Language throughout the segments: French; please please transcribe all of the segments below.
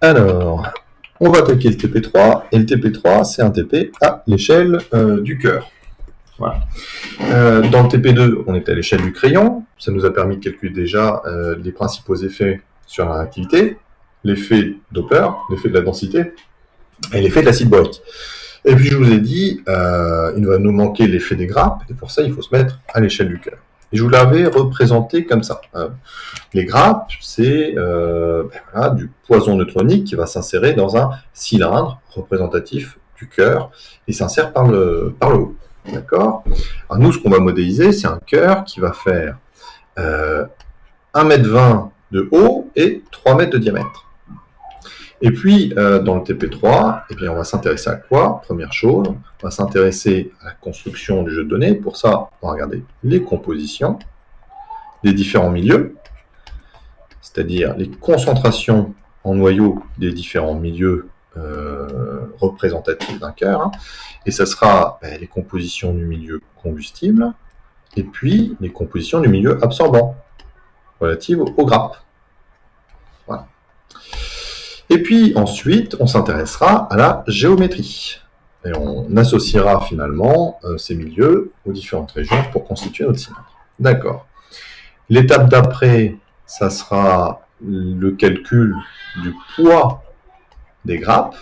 Alors, on va attaquer le TP3, et le TP3, c'est un TP à l'échelle du cœur. Voilà. Dans le TP2, on était à l'échelle du crayon. Ça nous a permis de calculer déjà les principaux effets sur la réactivité, l'effet Doppler, l'effet de la densité, et l'effet de l'acide borique. Et puis je vous ai dit, il va nous manquer l'effet des grappes, et pour ça, il faut se mettre à l'échelle du cœur. Et je vous l'avais représenté comme ça. Les grappes, c'est voilà, du poison neutronique qui va s'insérer dans un cylindre représentatif du cœur et s'insère par le haut. D'accord. Alors nous, ce qu'on va modéliser, c'est un cœur qui va faire 1,20 m de haut et 3 mètres de diamètre. Et puis, dans le TP3, eh bien, on va s'intéresser à quoi? Première chose, on va s'intéresser à la construction du jeu de données. Pour ça, on va regarder les compositions des différents milieux, c'est-à-dire les concentrations en noyau des différents milieux représentatifs d'un cœur. Hein. Et ça sera les compositions du milieu combustible et puis les compositions du milieu absorbant relatives aux grappes. Voilà. Et puis ensuite, on s'intéressera à la géométrie. Et on associera finalement ces milieux aux différentes régions pour constituer notre cylindre. D'accord. L'étape d'après, ça sera le calcul du poids des grappes.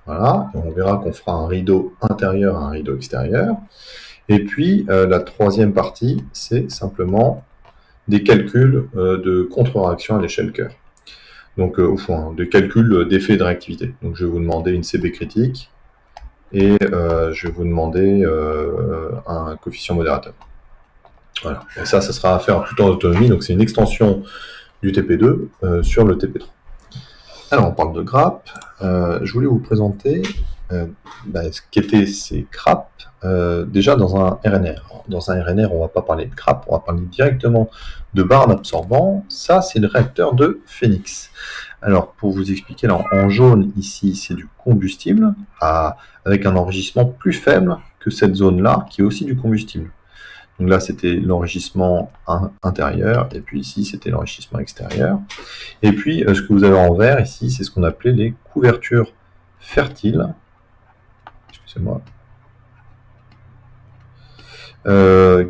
Voilà. Et on verra qu'on fera un rideau intérieur et un rideau extérieur. Et puis, la troisième partie, c'est simplement des calculs de contre-réaction à l'échelle cœur. Donc, au fond, des calculs d'effet de réactivité. Donc, je vais vous demander une CB critique et je vais vous demander un coefficient modérateur. Voilà. Et ça sera à faire tout en autonomie. Donc, c'est une extension du TP2 sur le TP3. Alors, on parle de grappes. Je voulais vous présenter ce qu'étaient ces grappes déjà dans un RNR. Dans un RNR, on ne va pas parler de grappes, on va parler directement de barres d'absorbant. Ça, c'est le réacteur de Phénix. Alors, pour vous expliquer, là, en jaune, ici, c'est du combustible, avec un enrichissement plus faible que cette zone-là, qui est aussi du combustible. Donc là, c'était l'enrichissement intérieur, et puis ici, c'était l'enrichissement extérieur. Et puis, ce que vous avez en vert, ici, c'est ce qu'on appelait les couvertures fertiles. Excusez-moi.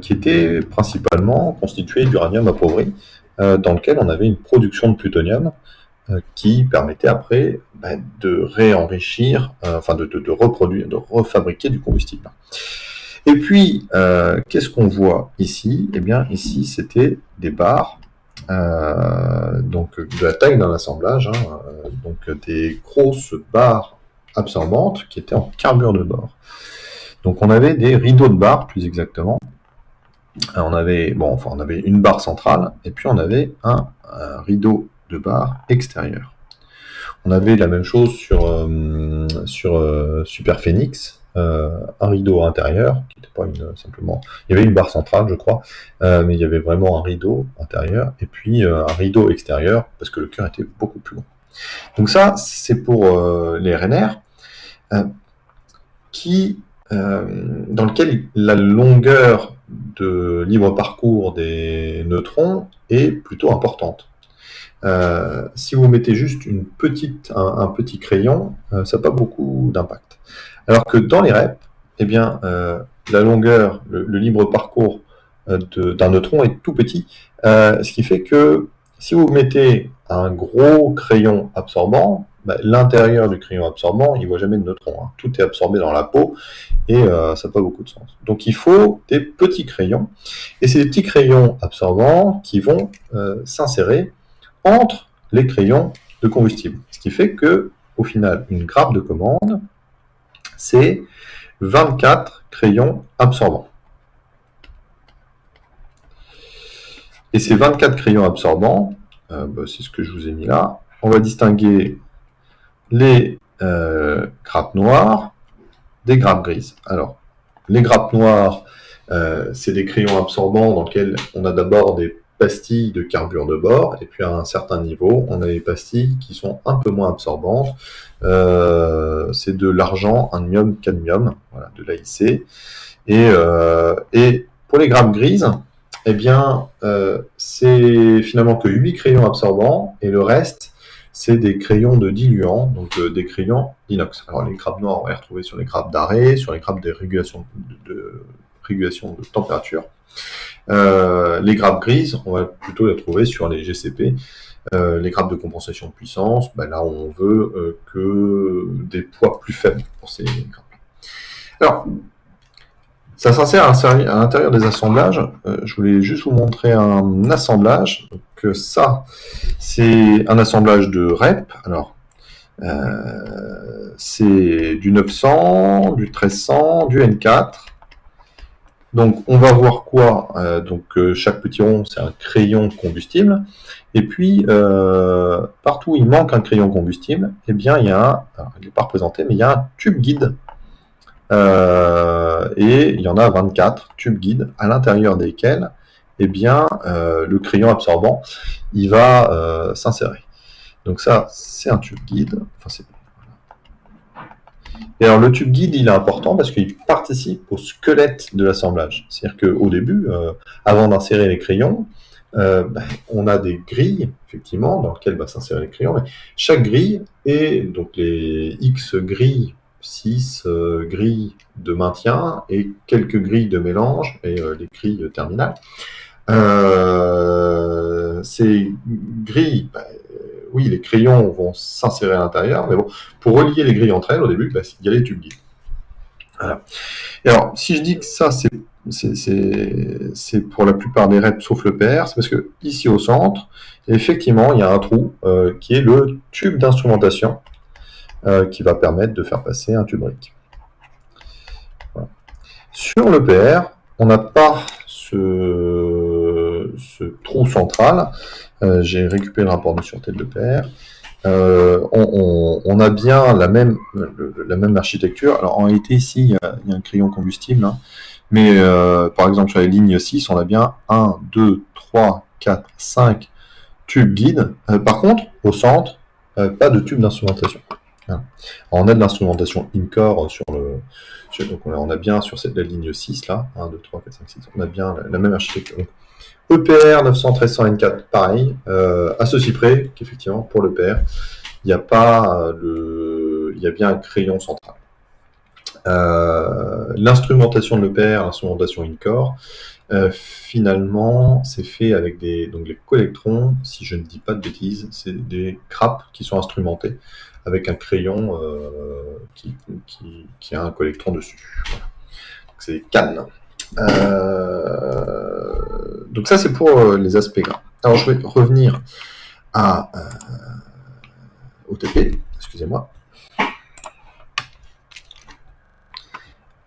Qui étaient principalement constituées d'uranium appauvri, dans lequel on avait une production de plutonium qui permettait après de réenrichir, de reproduire, de refabriquer du combustible. Et puis, qu'est-ce qu'on voit ici? Eh bien, ici, c'était des barres, donc de la taille d'un assemblage, donc des grosses barres absorbantes qui étaient en carbure de bore. Donc, on avait des rideaux de barres, plus exactement. On avait une barre centrale, et puis on avait un rideau de barres extérieur. On avait la même chose sur Super Phénix, un rideau intérieur, qui n'était pas simplement... Il y avait une barre centrale, je crois, mais il y avait vraiment un rideau intérieur, et puis un rideau extérieur, parce que le cœur était beaucoup plus long. Donc ça, c'est pour les RNR, dans lequel la longueur de libre parcours des neutrons est plutôt importante. Si vous mettez juste un petit crayon, ça n'a pas beaucoup d'impact. Alors que dans les REP, eh bien, la longueur, le libre parcours d'un neutron est tout petit, ce qui fait que si vous mettez un gros crayon absorbant, l'intérieur du crayon absorbant, il ne voit jamais de neutrons. Hein. Tout est absorbé dans la peau et ça n'a pas beaucoup de sens. Donc il faut des petits crayons, et c'est des petits crayons absorbants qui vont s'insérer entre les crayons de combustible. Ce qui fait que, au final, une grappe de commande, c'est 24 crayons absorbants. Et ces 24 crayons absorbants, c'est ce que je vous ai mis là, on va distinguer les grappes noires des grappes grises. Alors, les grappes noires, c'est des crayons absorbants dans lesquels on a d'abord des pastilles de carbure de bore, et puis à un certain niveau, on a des pastilles qui sont un peu moins absorbantes. C'est de l'argent, indium, cadmium, voilà, de l'AIC. Et pour les grappes grises, eh bien, c'est finalement que 8 crayons absorbants, et le reste, c'est des crayons de diluant, donc des crayons inox. Alors les grappes noires, on va les retrouver sur les grappes d'arrêt, sur les grappes de régulation de température. Les grappes grises, on va plutôt les trouver sur les GCP. Les grappes de compensation de puissance, là on veut que des poids plus faibles pour ces grappes. Alors, ça s'insère à l'intérieur des assemblages. Je voulais juste vous montrer un assemblage. Donc ça, c'est un assemblage de REP. Alors, c'est du 900, du 1300, du N4. Donc, on va voir quoi? Chaque petit rond, c'est un crayon combustible. Et puis, partout où il manque un crayon combustible, eh bien, il y a alors, il n'est pas représenté, mais il y a un tube guide. Et il y en a 24 tubes guides à l'intérieur desquels eh bien, le crayon absorbant il va s'insérer. Donc ça, c'est un tube guide. Et alors le tube guide, il est important parce qu'il participe au squelette de l'assemblage. C'est-à-dire qu'au début, avant d'insérer les crayons, on a des grilles, effectivement, dans lesquelles va s'insérer les crayons. Mais chaque grille, et donc les X grilles, 6 grilles de maintien et quelques grilles de mélange et les grilles terminales. Ces grilles, oui, les crayons vont s'insérer à l'intérieur, mais bon, pour relier les grilles entre elles, au début, il y a les tubes guides. Voilà. Et alors, si je dis que ça, c'est pour la plupart des REP sauf le PR, c'est parce que ici au centre, effectivement, il y a un trou qui est le tube d'instrumentation qui va permettre de faire passer un tube RIC. Voilà. Sur le PR, on n'a pas ce trou central. J'ai récupéré le rapport de sûreté de l'EPR. On a bien la même architecture. Alors en réalité ici il y a un crayon combustible, hein, mais par exemple sur les lignes 6 on a bien 1, 2, 3, 4, 5 tubes guides. Par contre au centre pas de tube d'instrumentation. Voilà. On a de l'instrumentation in-core donc on a bien sur la ligne 6 là, 1, 2, 3, 4, 5, 6, on a bien la même architecture. Donc, EPR 900 1300 N4, pareil, à ceci près qu'effectivement pour l'EPR, il y a pas il y a bien un crayon central. L'instrumentation de l'EPR, l'instrumentation in-core, finalement, c'est fait avec donc les collectrons, si je ne dis pas de bêtises, c'est des grappes qui sont instrumentées avec un crayon qui a un collectron dessus. Voilà. C'est des cannes. Donc ça c'est pour les aspects gras. Alors je vais revenir au TP, excusez-moi.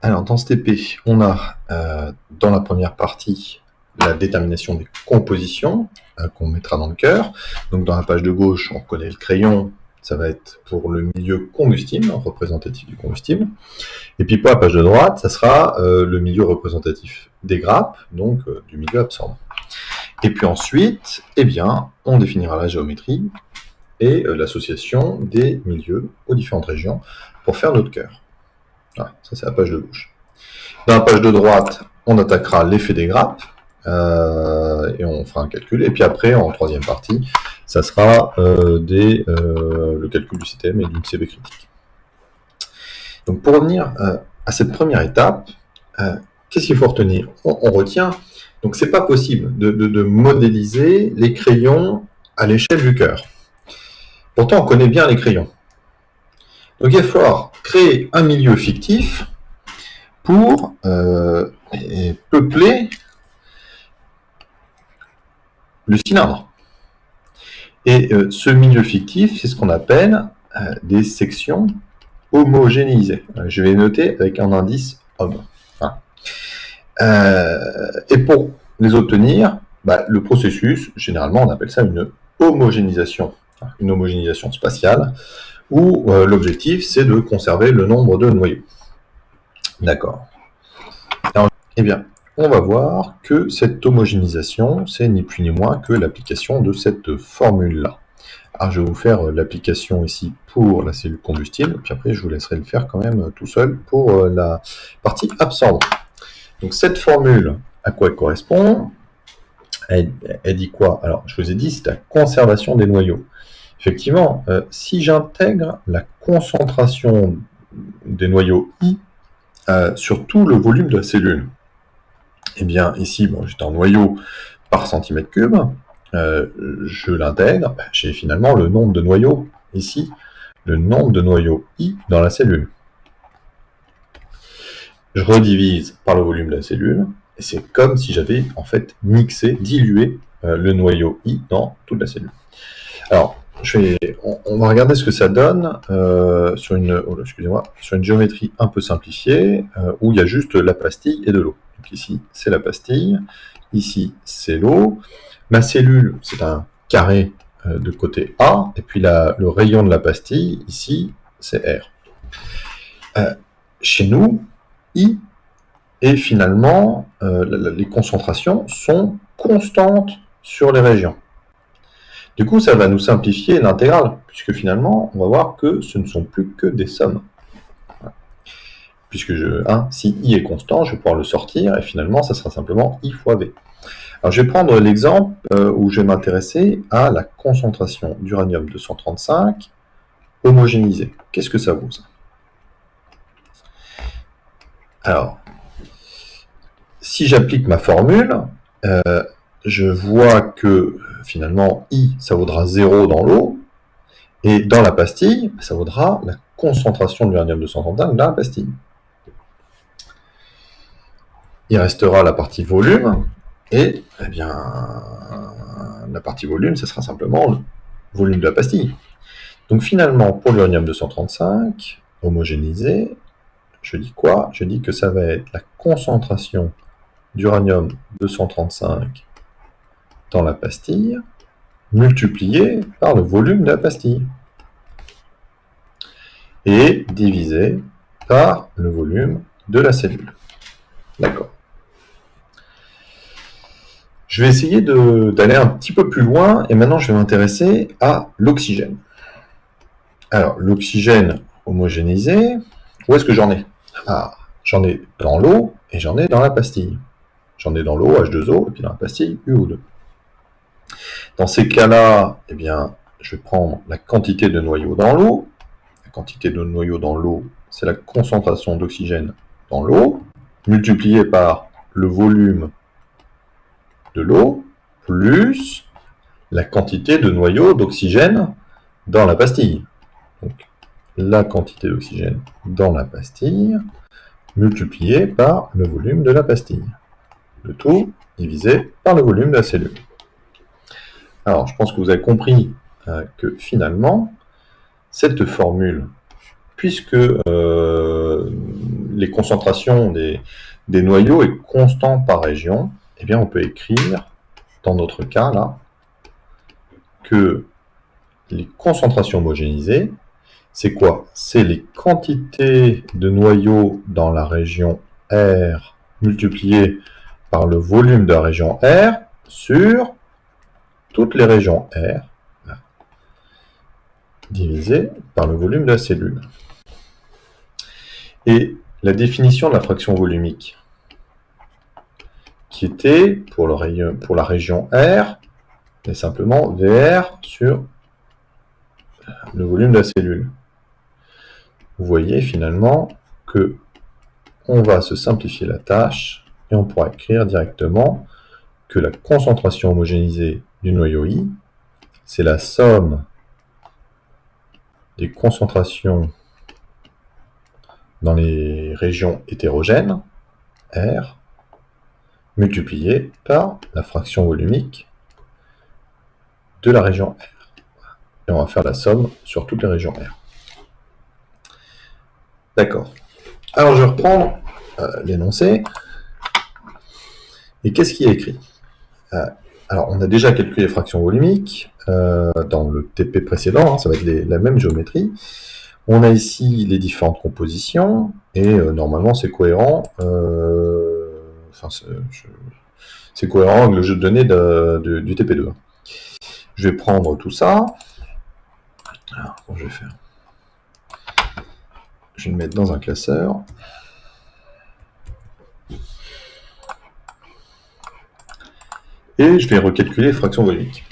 Alors dans ce TP, on a dans la première partie la détermination des compositions qu'on mettra dans le cœur. Donc dans la page de gauche, on connaît le crayon, ça va être pour le milieu combustible, représentatif du combustible. Et puis pour la page de droite, ça sera le milieu représentatif des grappes, donc du milieu absorbant. Et puis ensuite, eh bien, on définira la géométrie et l'association des milieux aux différentes régions pour faire notre cœur. Voilà, ça c'est la page de gauche. Dans la page de droite, on attaquera l'effet des grappes et on fera un calcul. Et puis après, en troisième partie, ça sera le calcul du CTM et d'une CB critique. Donc pour revenir à cette première étape, qu'est-ce qu'il faut retenir? On retient, donc c'est pas possible de modéliser les crayons à l'échelle du cœur. Pourtant, on connaît bien les crayons. Donc il va falloir créer un milieu fictif pour peupler le cylindre. Et ce milieu fictif, c'est ce qu'on appelle des sections homogénéisées. Je vais noter avec un indice homme. Voilà. Et pour les obtenir, le processus, généralement, on appelle ça une homogénéisation spatiale, où l'objectif, c'est de conserver le nombre de noyaux. D'accord. Eh bien, on va voir que cette homogénéisation, c'est ni plus ni moins que l'application de cette formule-là. Alors, je vais vous faire l'application ici pour la cellule combustible, puis après, je vous laisserai le faire quand même tout seul pour la partie absorbante. Donc, cette formule, à quoi elle correspond? Elle dit quoi? Alors, je vous ai dit, c'est la conservation des noyaux. effectivement, si j'intègre la concentration des noyaux I sur tout le volume de la cellule, eh bien ici, bon, j'étais en noyau par centimètre cube, je l'intègre, j'ai finalement le nombre de noyaux ici, le nombre de noyaux I dans la cellule. Je redivise par le volume de la cellule, et c'est comme si j'avais en fait mixé, dilué le noyau I dans toute la cellule. Alors, on va regarder ce que ça donne sur une géométrie un peu simplifiée, où il y a juste la pastille et de l'eau. Donc ici, c'est la pastille, ici, c'est l'eau. Ma cellule, c'est un carré de côté A, et puis le rayon de la pastille, ici, c'est R. Chez nous, I et finalement, les concentrations sont constantes sur les régions. Du coup, ça va nous simplifier l'intégrale, puisque finalement, on va voir que ce ne sont plus que des sommes. Puisque si I est constant, je vais pouvoir le sortir, et finalement, ça sera simplement I fois V. Alors, je vais prendre l'exemple où je vais m'intéresser à la concentration d'uranium-235 homogénéisée. Qu'est-ce que ça vaut, ça? Alors, si j'applique ma formule, je vois que finalement I, ça vaudra 0 dans l'eau, et dans la pastille, ça vaudra la concentration de l'uranium-235 dans la pastille. Il restera la partie volume, et eh bien, la partie volume, ce sera simplement le volume de la pastille. Donc finalement, pour l'uranium-235, homogénéisé, je dis quoi? Je dis que ça va être la concentration d'uranium-235 dans la pastille, multiplié par le volume de la pastille, et divisé par le volume de la cellule. D'accord. Je vais essayer d'aller un petit peu plus loin, et maintenant je vais m'intéresser à l'oxygène. Alors, l'oxygène homogénéisé, où est-ce que j'en ai? J'en ai dans l'eau, et j'en ai dans la pastille. J'en ai dans l'eau, H2O, et puis dans la pastille, UO2. Dans ces cas-là, eh bien, je vais prendre la quantité de noyaux dans l'eau. La quantité de noyaux dans l'eau, c'est la concentration d'oxygène dans l'eau, multipliée par le volume de l'eau, plus la quantité de noyaux d'oxygène dans la pastille. Donc, la quantité d'oxygène dans la pastille, multipliée par le volume de la pastille. Le tout divisé par le volume de la cellule. Alors, je pense que vous avez compris que finalement, cette formule, puisque les concentrations des noyaux est constante par région, eh bien, on peut écrire, dans notre cas, là, que les concentrations homogénéisées, c'est quoi? C'est les quantités de noyaux dans la région R multipliées par le volume de la région R sur toutes les régions R divisé par le volume de la cellule. Et la définition de la fraction volumique, qui était, pour la région R, est simplement VR sur le volume de la cellule. Vous voyez finalement que on va se simplifier la tâche, et on pourra écrire directement que la concentration homogénéisée du noyau I, c'est la somme des concentrations dans les régions hétérogènes, R, multiplié par la fraction volumique de la région R. Et on va faire la somme sur toutes les régions R. D'accord. Alors je vais reprendre l'énoncé. Et qu'est-ce qui est écrit? Alors on a déjà calculé les fractions volumiques dans le TP précédent, ça va être la même géométrie. On a ici les différentes compositions, et normalement c'est cohérent. C'est cohérent avec le jeu de données du TP2. Je vais prendre tout ça. Alors, comment je vais faire? Je vais le mettre dans un classeur. Et je vais recalculer les fractions volumiques.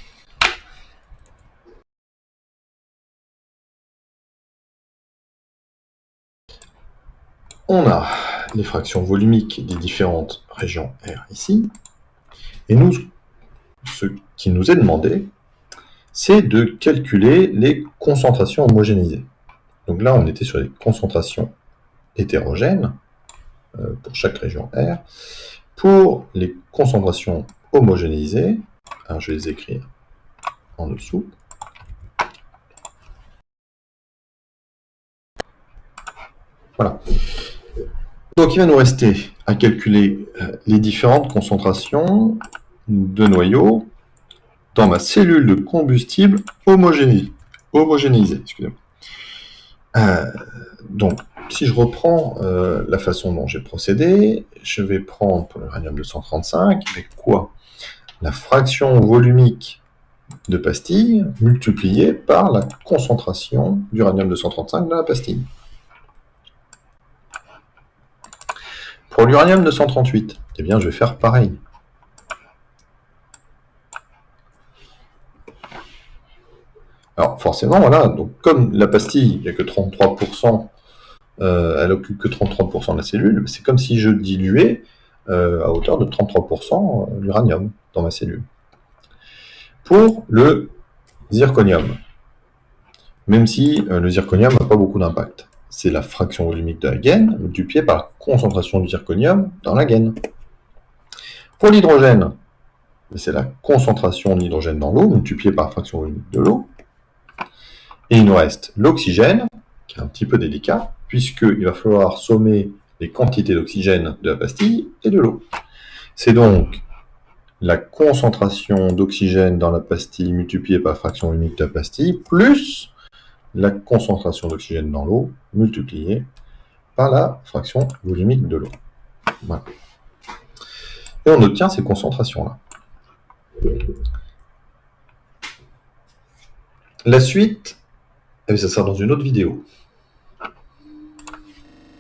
On a les fractions volumiques des différentes régions R ici. Et nous, ce qui nous est demandé, c'est de calculer les concentrations homogénéisées. Donc là, on était sur les concentrations hétérogènes pour chaque région R. Pour les concentrations homogénéisées, alors je vais les écrire en dessous. Voilà. Donc il va nous rester à calculer les différentes concentrations de noyaux dans ma cellule de combustible homogénéisée. Donc, si je reprends la façon dont j'ai procédé, je vais prendre pour l'uranium 235, avec quoi? La fraction volumique de pastille multipliée par la concentration d'uranium 235 dans la pastille. Pour l'uranium 238, eh bien, je vais faire pareil. Alors, forcément, voilà, donc comme la pastille, il n'y a que 33%, elle occupe que 33% de la cellule, c'est comme si je diluais à hauteur de 33% l'uranium dans ma cellule. Pour le zirconium, même si le zirconium n'a pas beaucoup d'impact, c'est la fraction volumique de la gaine multipliée par la concentration du zirconium dans la gaine. Pour l'hydrogène, c'est la concentration d'hydrogène dans l'eau multipliée par la fraction volumique de l'eau. Et il nous reste l'oxygène, qui est un petit peu délicat, puisqu'il va falloir sommer les quantités d'oxygène de la pastille et de l'eau. C'est donc la concentration d'oxygène dans la pastille multipliée par la fraction volumique de la pastille, plus la concentration d'oxygène dans l'eau multipliée par la fraction volumique de l'eau. Voilà. Et on obtient ces concentrations-là. La suite, ça sera dans une autre vidéo.